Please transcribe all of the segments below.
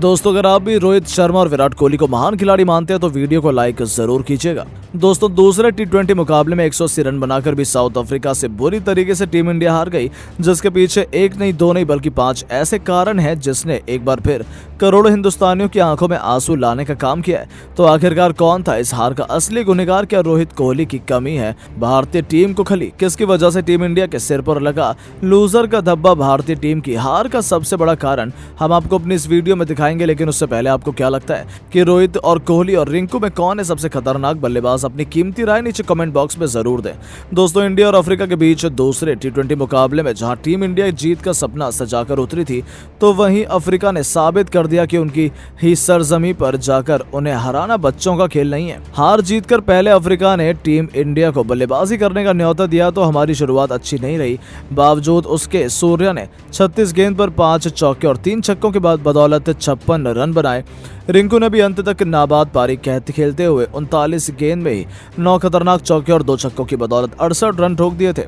दोस्तों अगर आप भी रोहित शर्मा और विराट कोहली को महान खिलाड़ी मानते हैं तो वीडियो को लाइक जरूर कीजिएगा। दोस्तों दूसरे टी20 मुकाबले में 180 रन बनाकर भी साउथ अफ्रीका से बुरी तरीके से टीम इंडिया हार गई, जिसके पीछे एक नहीं दो नहीं बल्कि 5 ऐसे कारण हैं जिसने एक बार फिर करोड़ों हिंदुस्तानियों की आंखों में आंसू लाने का काम किया है। तो आखिरकार कौन था इस हार का असली गुनहगार? क्या रोहित कोहली की कमी है? भारतीय टीम को खली किसकी वजह से टीम इंडिया के सिर पर लगा लूजर का धब्बा? भारतीय टीम की हार का सबसे बड़ा कारण हम आपको अपनी इस वीडियो में दिखाएंगे, लेकिन उससे पहले आपको क्या लगता है कि रोहित और कोहली और रिंकू में कौन है सबसे खतरनाक बल्लेबाज? अपनी कीमती राय नीचे कमेंट बॉक्स में जरूर दें। दोस्तों इंडिया और अफ्रीका के बीच दूसरे टी20 मुकाबले में जहां टीम इंडिया जीत का सपना सजाकर उतरी थी, तो वहीं अफ्रीका ने साबित कर दिया कि उनकी ही सरजमी पर जाकर उन्हें हराना बच्चों का खेल नहीं है। हार जीत कर पहले अफ्रीका ने टीम इंडिया को बल्लेबाजी करने का न्योता दिया तो हमारी शुरुआत अच्छी नहीं रही। बावजूद उसके सूर्या ने 36 गेंद पर 5 चौके और 3 छक्कों के बाद बदौलत 56 रन बनाए। रिंकू ने भी अंत तक नाबाद पारी खेलते हुए 39 गेंद में ही 9 खतरनाक चौके और 2 छक्कों की बदौलत 68 रन ठोक दिए थे।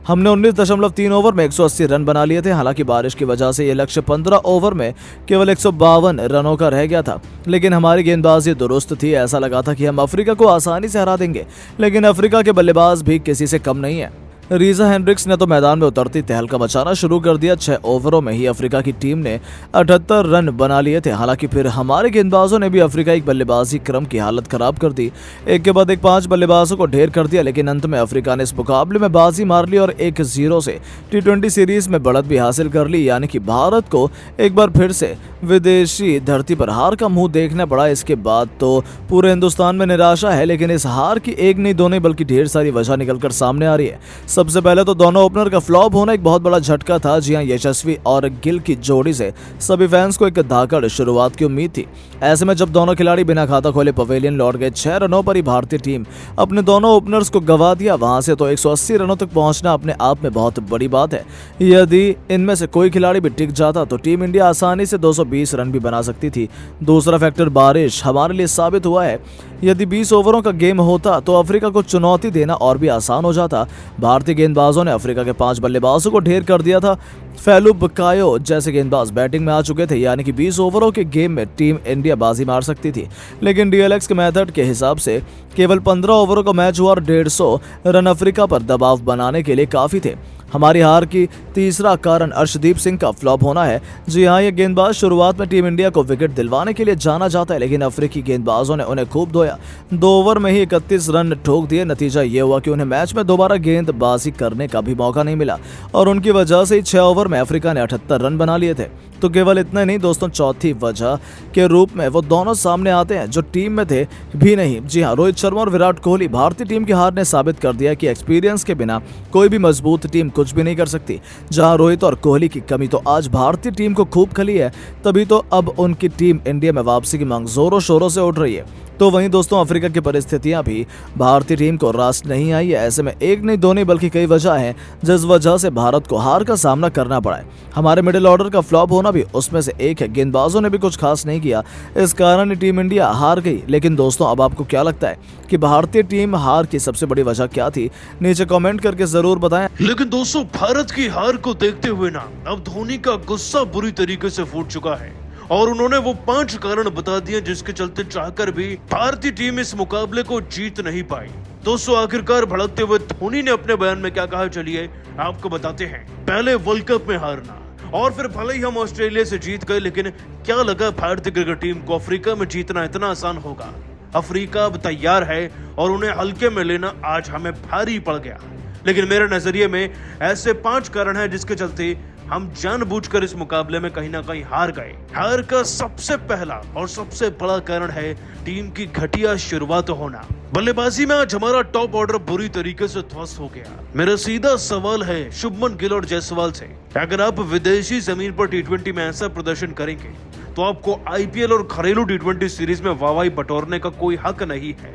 हमने 19.3 ओवर में 180 रन बना लिए थे। हालांकि बारिश की वजह से यह लक्ष्य 15 ओवर में केवल 152 रनों का रह गया था, लेकिन हमारी गेंदबाजी दुरुस्त थी। ऐसा लगा था कि हम अफ्रीका को आसानी से हरा देंगे, लेकिन अफ्रीका के बल्लेबाज भी किसी से कम नहीं है। रीजा हेंड्रिक्स ने तो मैदान में उतरती तहलका मचाना शुरू कर दिया। 6 ओवरों में ही अफ्रीका की टीम ने 78 रन बना लिए थे। हालांकि फिर हमारे गेंदबाजों ने भी अफ्रीकाई बल्लेबाजी क्रम की हालत खराब कर दी। एक के बाद एक 5 बल्लेबाजों को ढेर कर दिया, लेकिन अंत में अफ्रीका ने इस मुकाबले में बाजी मार ली और 1-0 से टी20 सीरीज में बढ़त भी हासिल कर ली। यानी कि भारत को एक बार फिर से विदेशी धरती पर हार का मुंह देखना पड़ा। इसके बाद तो पूरे हिंदुस्तान में निराशा है, लेकिन इस हार की एक नहीं दो नहीं बल्कि ढेर सारी वजह निकलकर सामने आ रही है। सबसे पहले तो दोनों ओपनर का फ्लॉप होना एक बहुत बड़ा झटका था। जी हां, यशस्वी और गिल की जोड़ी से सभी फैंस को एक धाकड़ शुरुआत की उम्मीद थी। ऐसे में जब दोनों खिलाड़ी बिना खाता खोले पवेलियन लौट गए, 6 रनों पर ही भारतीय टीम अपने दोनों ओपनर्स को गंवा दिया। वहां से तो 180 रनों तक पहुंचना अपने आप में बहुत बड़ी बात है। यदि इनमें से कोई खिलाड़ी भी टिक जाता तो टीम इंडिया आसानी से 220 रन भी बना सकती थी। दूसरा फैक्टर बारिश हमारे लिए साबित हुआ है। यदि 20 ओवरों का गेम होता तो अफ्रीका को चुनौती देना और भी आसान हो जाता। भारतीय गेंदबाजों ने अफ्रीका के 5 बल्लेबाजों को ढेर कर दिया था। फैलू बकायो जैसे गेंदबाज बैटिंग में आ चुके थे, यानी कि 20 ओवरों के गेम में टीम इंडिया बाजी मार सकती थी। लेकिन डीएलएक्स के मेथड के हिसाब से केवल 15 ओवरों का मैच हुआ और 150 रन अफ्रीका पर दबाव बनाने के लिए काफी थे। हमारी हार की तीसरा कारण अर्शदीप सिंह का फ्लॉप होना है। जी हाँ, ये गेंदबाज शुरुआत में टीम इंडिया को विकेट दिलवाने के लिए जाना जाता है, लेकिन अफ्रीकी गेंदबाजों ने उन्हें खूब धोया। 2 ओवर में ही 31 रन ठोक दिए। नतीजा ये हुआ कि उन्हें मैच में दोबारा गेंदबाजी करने का भी मौका नहीं मिला और उनकी वजह से ही 6 ओवर में अफ्रीका ने 78 रन बना लिए थे। तो केवल इतना ही नहीं दोस्तों, चौथी वजह के रूप में वो दोनों सामने आते हैं जो टीम में थे भी नहीं। जी हाँ, रोहित शर्मा और विराट कोहली। भारतीय टीम की हार ने साबित कर दिया कि एक्सपीरियंस के बिना कोई भी मजबूत टीम कुछ भी नहीं कर सकती। जहां रोहित और कोहली की कमी तो आज भारतीय टीम को खूब खली है, तभी तो अब उनकी टीम इंडिया में वापसी की मांग जोरों शोरों से उठ रही है। तो वहीं दोस्तों अफ्रीका की परिस्थितियां भी भारतीय टीम को रास नहीं आई है। ऐसे में एक नहीं दो नहीं बल्कि कई वजह हैं जिस वजह से भारत को हार का सामना करना पड़ा है। हमारे मिडिल ऑर्डर का फ्लॉप होना भी उसमें से एक है। गेंदबाजों ने भी कुछ खास नहीं किया, इस कारण टीम इंडिया हार गई। लेकिन दोस्तों अब आपको क्या लगता है कि भारतीय टीम हार की सबसे बड़ी वजह क्या थी? नीचे कमेंट करके जरूर बताएं। लेकिन दोस्तों भारत की हार को देखते हुए ना अब धोनी का गुस्सा बुरी तरीके से फूट चुका है और उन्होंने वो 5 कारण बता दिए जिसके चलते चाहकर भी भारतीय टीम इस मुकाबले को जीत नहीं पाई। दोस्तों आखिरकार भड़कते हुए धोनी ने अपने बयान में क्या कहा, चलिए आपको बताते हैं। पहले वर्ल्ड कप में हारना और फिर भले ही हम ऑस्ट्रेलिया से जीत गए, लेकिन क्या लगा भारतीय क्रिकेट टीम को अफ्रीका में जीतना इतना आसान होगा? अफ्रीका अब तैयार है और उन्हें हल्के में लेना आज हमें भारी पड़ गया। लेकिन मेरे नजरिए में ऐसे 5 कारण हैं जिसके चलते हम जानबूझकर इस मुकाबले में कहीं ना कहीं हार गए। हार का सबसे पहला और सबसे बड़ा कारण है टीम की घटिया शुरुआत होना। बल्लेबाजी में आज हमारा टॉप ऑर्डर बुरी तरीके से ध्वस्त हो गया। मेरा सीधा सवाल है शुभमन गिल और जायसवाल से, अगर आप विदेशी जमीन पर टी20 में ऐसा प्रदर्शन करेंगे तो आपको आईपीएल और घरेलू टी20 सीरीज में वाहवाही बटोरने का कोई हक नहीं है।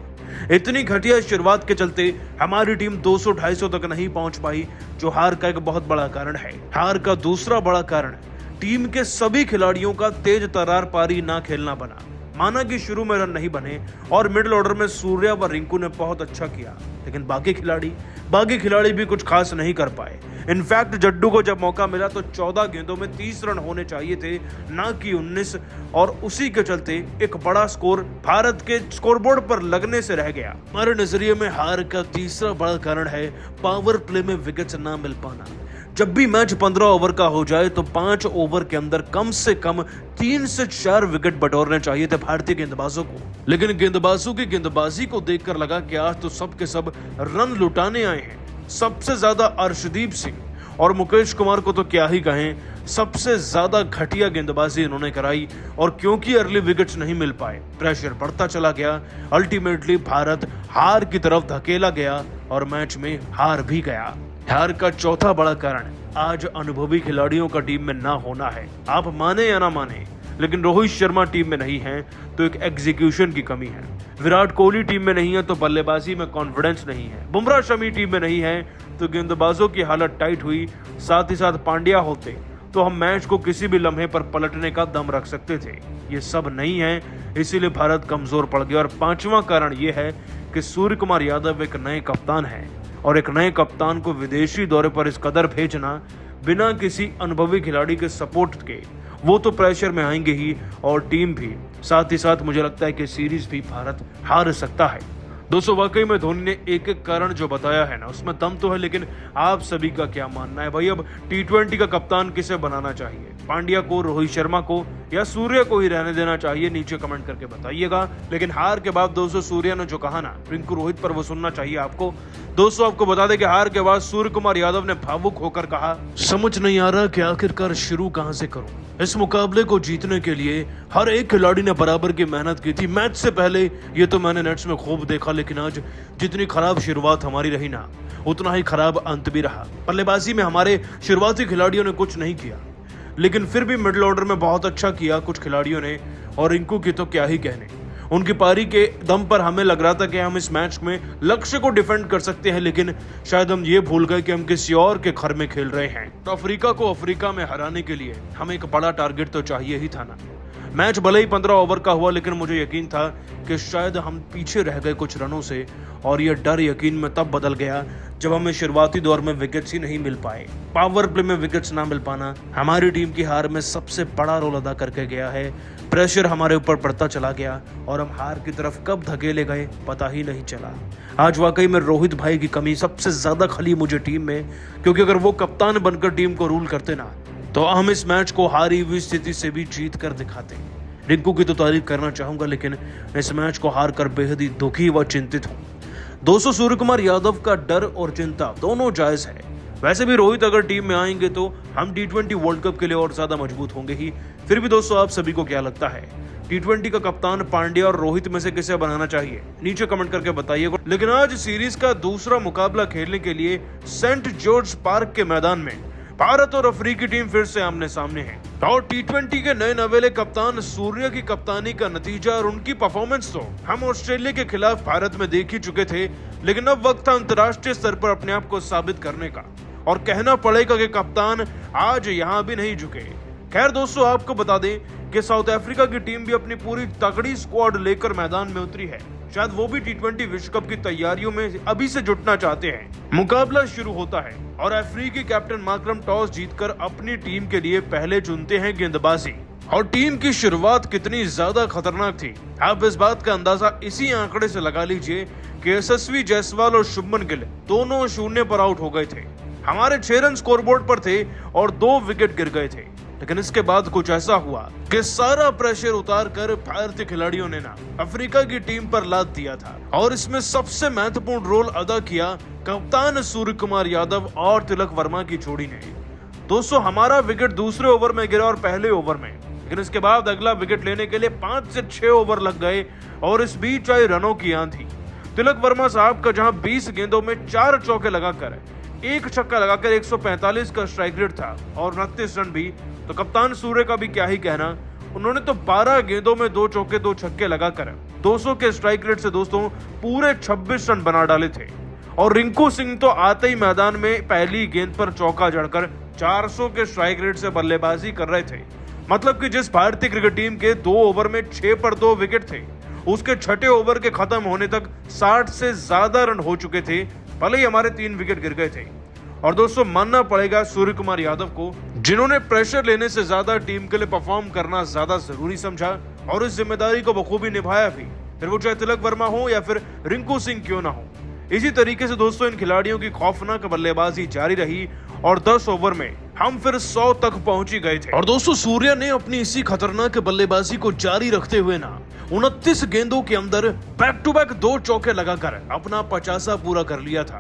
इतनी घटिया शुरुआत के चलते हमारी टीम 200-250 तक नहीं पहुंच पाई, जो हार का एक बहुत बड़ा कारण है। हार का दूसरा बड़ा कारण टीम के सभी खिलाड़ियों का तेज तर्रार पारी ना खेलना बना। माना कि शुरू में रन नहीं बने और मिडिल ऑर्डर में सूर्या व रिंकू ने बहुत अच्छा किया, लेकिन बाकी खिलाड़ी भी कुछ खास नहीं कर पाए। इनफैक्ट जड्डू को जब मौका मिला तो 14 गेंदों में 30 रन होने चाहिए थे, ना कि 19, और उसी के चलते एक बड़ा स्कोर भारत के स्कोरबोर्ड पर लगने से रह गया। हमारे नजरिए में हार का तीसरा बड़ा कारण है पावर प्ले में विकेट ना मिल पाना। जब भी मैच 15 ओवर का हो जाए तो 5 ओवर के अंदर कम से कम 3 से 4 विकेट बटोरने चाहिए थे भारतीय गेंदबाजों को, लेकिन गेंदबाजों की गेंदबाजी को देखकर लगा कि आज तो सब के सब रन लुटाने आए हैं। सबसे ज्यादा अर्शदीप सिंह और मुकेश कुमार को तो क्या ही कहें, सबसे ज्यादा घटिया गेंदबाजी इन्होंने कराई, और क्योंकि अर्ली विकेट्स नहीं मिल पाए प्रेशर बढ़ता चला गया। अल्टीमेटली भारत हार की तरफ धकेला गया और मैच में हार भी गया। हार का चौथा बड़ा कारण आज अनुभवी खिलाड़ियों का टीम में ना होना है। आप माने या ना माने, लेकिन रोहित शर्मा टीम में नहीं है तो एक एग्जीक्यूशन की कमी है। विराट कोहली टीम में नहीं है तो बल्लेबाजी में कॉन्फिडेंस नहीं है। बुमराह शमी टीम में नहीं है तो गेंदबाजों की हालत टाइट हुई। साथ ही साथ पांड्या होते तो हम मैच को किसी भी लम्हे पर पलटने का दम रख सकते थे। ये सब नहीं है, इसीलिए भारत कमजोर पड़ गया। और पांचवा कारण ये है कि सूर्य कुमार यादव एक नए कप्तान है, और एक नए कप्तान को विदेशी दौरे पर इस कदर भेजना बिना किसी अनुभवी खिलाड़ी के सपोर्ट के, वो तो प्रेशर में आएंगे ही, और टीम भी। साथ ही साथ मुझे लगता है कि सीरीज भी भारत हार सकता है। दोस्तों वाकई में धोनी ने एक एक कारण जो बताया है ना, उसमें दम तो है, लेकिन आप सभी का क्या मानना है भाई? अब T20 का कप्तान किसे बनाना चाहिए? पांड्या को, रोहित शर्मा को, या सूर्य को ही रहने देना चाहिए? नीचे कमेंट करके बताइएगा। लेकिन हार के बाद दोस्तों सूर्य ने जो कहा ना रिंकू रोहित पर, वो सुनना चाहिए आपको। दोस्तों आपको बता दें कि हार के बाद सूर्य कुमार यादव ने भावुक होकर कहा, समझ नहीं आ रहा कि आखिरकार शुरू कहां से करूं। इस मुकाबले को जीतने के लिए हर एक खिलाड़ी ने बराबर की मेहनत की थी। मैच से पहले ये तो मैंने नेट्स में खूब देखा, लेकिन आज जितनी खराब शुरुआत हमारी रही ना, उतना ही खराब अंत भी रहा। बल्लेबाजी में हमारे शुरुआती खिलाड़ियों ने कुछ नहीं किया, लेकिन फिर भी मिडिल ऑर्डर में बहुत अच्छा किया कुछ खिलाड़ियों ने, और रिंकू की तो क्या ही कहने। उनकी पारी के दम पर हमें लग रहा था कि हम इस मैच में लक्ष्य को डिफेंड कर सकते हैं, लेकिन शायद हम ये भूल गए कि हम किसी और के घर में खेल रहे हैं। तो अफ्रीका को अफ्रीका में हराने के लिए हमें एक बड़ा टारगेट तो चाहिए ही था ना। मैच भले ही 15 ओवर का हुआ, लेकिन मुझे यकीन था कि शायद हम पीछे रह गए कुछ रनों से, और यह डर यकीन में तब बदल गया जब हमें शुरुआती दौर में विकेट्स ही नहीं मिल पाए। पावर प्ले में विकेट्स ना मिल पाना हमारी टीम की हार में सबसे बड़ा रोल अदा करके गया है। प्रेशर हमारे ऊपर बढ़ता चला गया और हम हार की तरफ कब धकेले गए पता ही नहीं चला। आज वाकई में रोहित भाई की कमी सबसे ज्यादा खली मुझे टीम में, क्योंकि अगर वो कप्तान बनकर टीम को रूल करते ना, तो हम इस मैच को हारी हुई स्थिति से भी जीत कर दिखाते। रिंकू की तो तारीफ करना चाहूंगा, लेकिन इस मैच को हार कर बेहद ही दुखी व चिंतित हूं। दोस्तों सूर्य कुमार यादव का डर और चिंता दोनों जायज है। वैसे भी रोहित अगर टीम में आएंगे तो हम T20 वर्ल्ड कप के लिए और ज्यादा मजबूत होंगे ही। फिर भी दोस्तों आप सभी को क्या लगता है, T20 का कप्तान पांड्या और रोहित में से किसे बनाना चाहिए? नीचे कमेंट करके बताइएगा। लेकिन आज सीरीज का दूसरा मुकाबला खेलने के लिए सेंट जॉर्ज पार्क के मैदान में भारत और अफ्रीकी टीम फिर से आमने सामने है, और T20 के नए नवेले कप्तान सूर्य की कप्तानी का नतीजा और उनकी परफॉर्मेंस तो हम ऑस्ट्रेलिया के खिलाफ भारत में देख ही चुके थे। लेकिन अब वक्त था अंतर्राष्ट्रीय स्तर पर अपने आप को साबित करने का, और कहना पड़ेगा कि कप्तान आज यहाँ भी नहीं झुके। खैर दोस्तों आपको बता दें कि साउथ अफ्रीका की टीम भी अपनी पूरी तगड़ी स्क्वाड लेकर मैदान में उतरी है। शायद वो भी T20 विश्व कप की तैयारियों में अभी से जुटना चाहते हैं। मुकाबला शुरू होता है और अफ्रीकी कैप्टन मार्करम टॉस जीतकर अपनी टीम के लिए पहले चुनते हैं गेंदबाजी। और टीम की शुरुआत कितनी ज्यादा खतरनाक थी, आप इस बात का अंदाजा इसी आंकड़े से लगा लीजिए कि यशस्वी जायसवाल और शुभमन गिल दोनों 0 पर आउट हो गए थे। हमारे 6 रन स्कोरबोर्ड पर थे और 2 विकेट गिर गए थे। लेकिन इसके बाद कुछ ऐसा हुआ कि सारा प्रेशर उतार कर भारतीय खिलाड़ियों ने ना अफ्रीका की टीम पर लाद दिया था, और इसमें सबसे महत्वपूर्ण रोल अदा किया कप्तान सूर्य कुमार यादव और तिलक वर्मा की जोड़ी ने। दोस्तों हमारा विकेट दूसरे ओवर में गिरा और पहले ओवर में, लेकिन इसके बाद अगला विकेट लेने के लिए 5 से 6 ओवर लग गए, और इस बीच आई रनों की आंधी। तिलक वर्मा साहब का जहां 20 गेंदों में 4 चौके लगाकर 1 छक्का लगाकर 145 का स्ट्राइक रेट था और 29 रन भी, तो कप्तान सूर्य का भी क्या ही कहना। उन्होंने तो 12 गेंदों में 2 चौके 2 छक्के लगाकर 200 के स्ट्राइक रेट से दोस्तों पूरे 26 रन बना डाले थे। और रिंकू सिंह तो आते ही मैदान में पहली गेंद पर चौका जड़कर 400 के स्ट्राइक रेट से बल्लेबाजी कर रहे थे। मतलब कि जिस भारतीय क्रिकेट टीम के 2 ओवर में 6 पर 2 विकेट थे, उसके छठे ओवर के खत्म होने तक 60 से ज्यादा रन हो चुके थे, भले ही हमारे 3 विकेट गिर गए थे। और दोस्तों मानना पड़ेगा सूर्य कुमार यादव को, जिन्होंने प्रेशर लेने से ज्यादा टीम के लिए परफॉर्म करना ज्यादा जरूरी समझा और इस जिम्मेदारी को बखूबी निभाया भी, फिर वो चाहे तिलक वर्मा हो या फिर रिंकू सिंह क्यों ना हो। इसी तरीके से दोस्तों इन खिलाड़ियों की खौफनाक बल्लेबाजी जारी रही और 10 ओवर में हम फिर 100 तक पहुंच ही गए थे। और दोस्तों सूर्या ने अपनी इसी खतरनाक बल्लेबाजी को जारी रखते हुए ना 29 गेंदों के अंदर बैक टू बैक 2 चौके लगाकर अपना 50 पूरा कर लिया था।